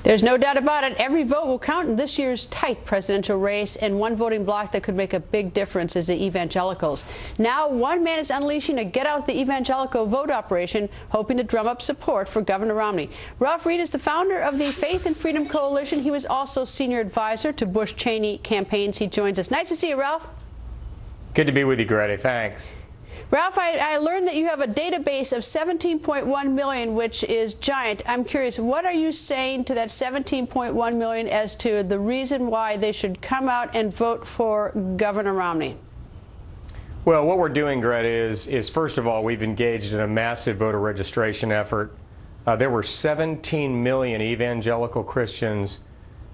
There's no doubt about it. Every vote will count in this year's tight presidential race, and one voting bloc that could make a big difference is the evangelicals. Now, one man is unleashing a Get Out the Evangelical vote operation, hoping to drum up support for Governor Romney. Ralph Reed is the founder of the Faith and Freedom Coalition. He was also senior advisor to Bush-Cheney campaigns. He joins us. Nice to see you, Ralph. Good to be with you, Greta. Thanks. Ralph, I learned that you have a database of 17.1 million, which is giant. I'm curious, what are you saying to that 17.1 million as to the reason why they should come out and vote for Governor Romney? Well, what we're doing, Greta, is first of all, we've engaged in a massive voter registration effort. There were 17 million evangelical Christians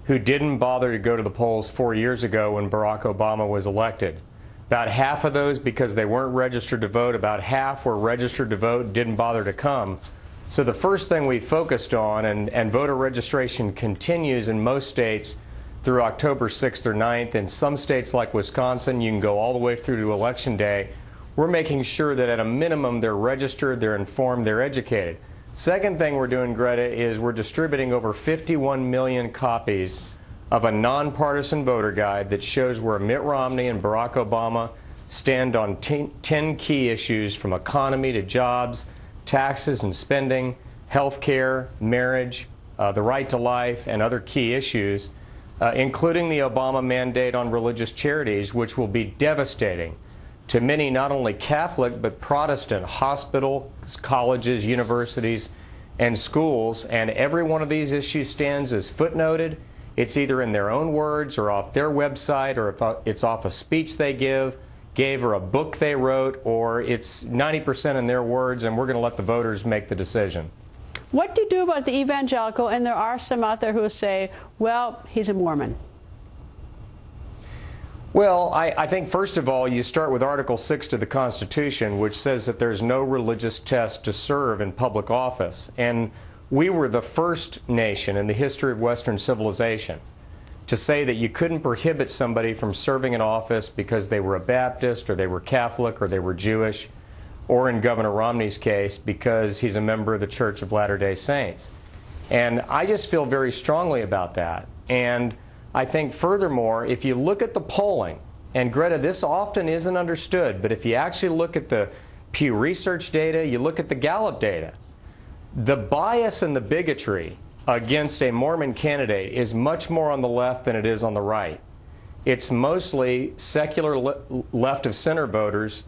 who didn't bother to go to the polls 4 years ago when Barack Obama was elected. About half of those because they weren't registered to vote. About half were registered to vote, didn't bother to come. So the first thing we focused on, and voter registration continues in most states through October 6th or 9th. In some states like Wisconsin, you can go all the way through to Election Day. We're making sure that at a minimum they're registered, they're informed, they're educated. Second thing we're doing, Greta, is we're distributing over 51 million copies of a nonpartisan voter guide that shows where Mitt Romney and Barack Obama stand on 10 key issues, from economy to jobs, taxes and spending, health care, marriage, the right to life, and other key issues, including the Obama mandate on religious charities, which will be devastating to many, not only Catholic but Protestant hospitals, colleges, universities, and schools. And every one of these issues stands as footnoted. It's either in their own words or off their website, or it's off a speech they gave or a book they wrote, or it's 90% in their words, and we're going to let the voters make the decision. What do you do about the evangelical? And there are some out there who say, well, he's a Mormon. Well, I think, first of all, you start with Article 6 to the Constitution, which says that there's no religious test to serve in public office. And we were the first nation in the history of Western civilization to say that you couldn't prohibit somebody from serving in office because they were a Baptist or they were Catholic or they were Jewish, or in Governor Romney's case, because he's a member of the Church of Latter-day Saints. And I just feel very strongly about that. And I think, furthermore, if you look at the polling, and Greta, this often isn't understood, but if you actually look at the Pew Research data, you look at the Gallup data, the bias and the bigotry against a Mormon candidate is much more on the left than it is on the right. It's mostly secular left of center voters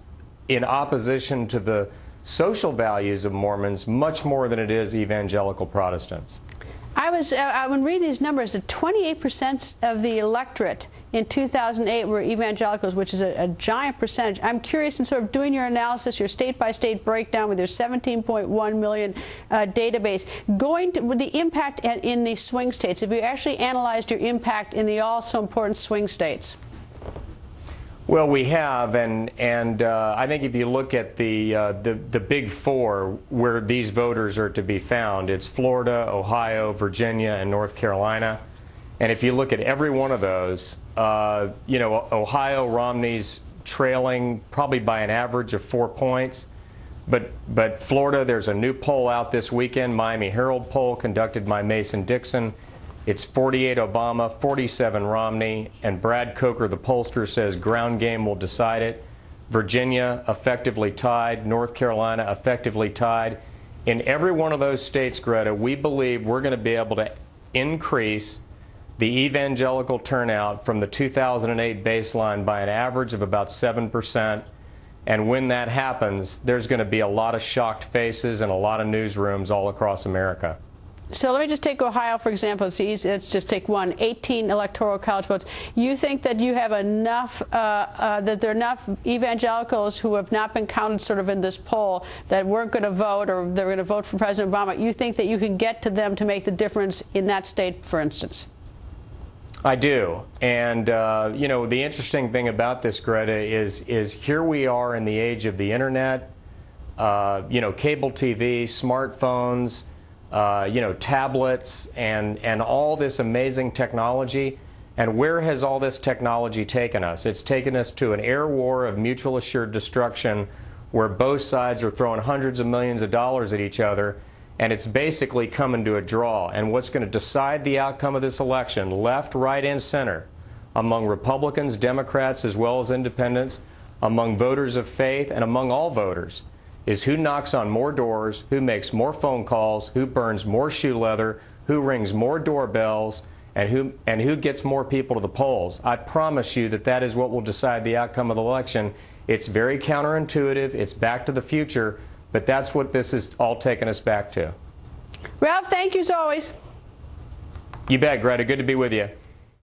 in opposition to the social values of Mormons, much more than it is evangelical Protestants. I would read these numbers that 28% of the electorate in 2008 were evangelicals, which is a giant percentage. I'm curious, in sort of doing your analysis, your state-by-state breakdown with your 17.1 million database, going to with the impact in the swing states. Have you actually analyzed your impact in the all-so-important swing states? Well, we have, and I think if you look at the big four where these voters are to be found, it's Florida, Ohio, Virginia, and North Carolina. And if you look at every one of those, you know, Ohio, Romney's trailing probably by an average of 4 points. But Florida, there's a new poll out this weekend, Miami Herald poll conducted by Mason-Dixon. It's 48 Obama, 47 Romney, and Brad Coker, the pollster, says ground game will decide it. Virginia effectively tied, North Carolina effectively tied. In every one of those states, Greta, we believe we're going to be able to increase the evangelical turnout from the 2008 baseline by an average of about 7%. And when that happens, there's going to be a lot of shocked faces and a lot of newsrooms all across America. So let me just take Ohio, for example. Let's just take one. 18 electoral college votes. You think that you have enough, that there are enough evangelicals who have not been counted sort of in this poll that weren't going to vote, or they're going to vote for President Obama. You think that you can get to them to make the difference in that state, for instance? I do. And, you know, the interesting thing about this, Greta, is here we are in the age of the Internet, you know, cable TV, smartphones, you know, tablets, and all this amazing technology. And where has all this technology taken us? It's taken us to an air war of mutual assured destruction, where both sides are throwing hundreds of millions of dollars at each other. and it's basically coming to a draw. And what's going to decide the outcome of this election, left, right, and center, among Republicans, Democrats, as well as independents, among voters of faith, and among all voters, is who knocks on more doors, who makes more phone calls, who burns more shoe leather, who rings more doorbells, and who gets more people to the polls. I promise you that that is what will decide the outcome of the election. It's very counterintuitive. It's back to the future, but that's what this is all taking us back to. Ralph, thank you as always. You bet, Greta. Good to be with you.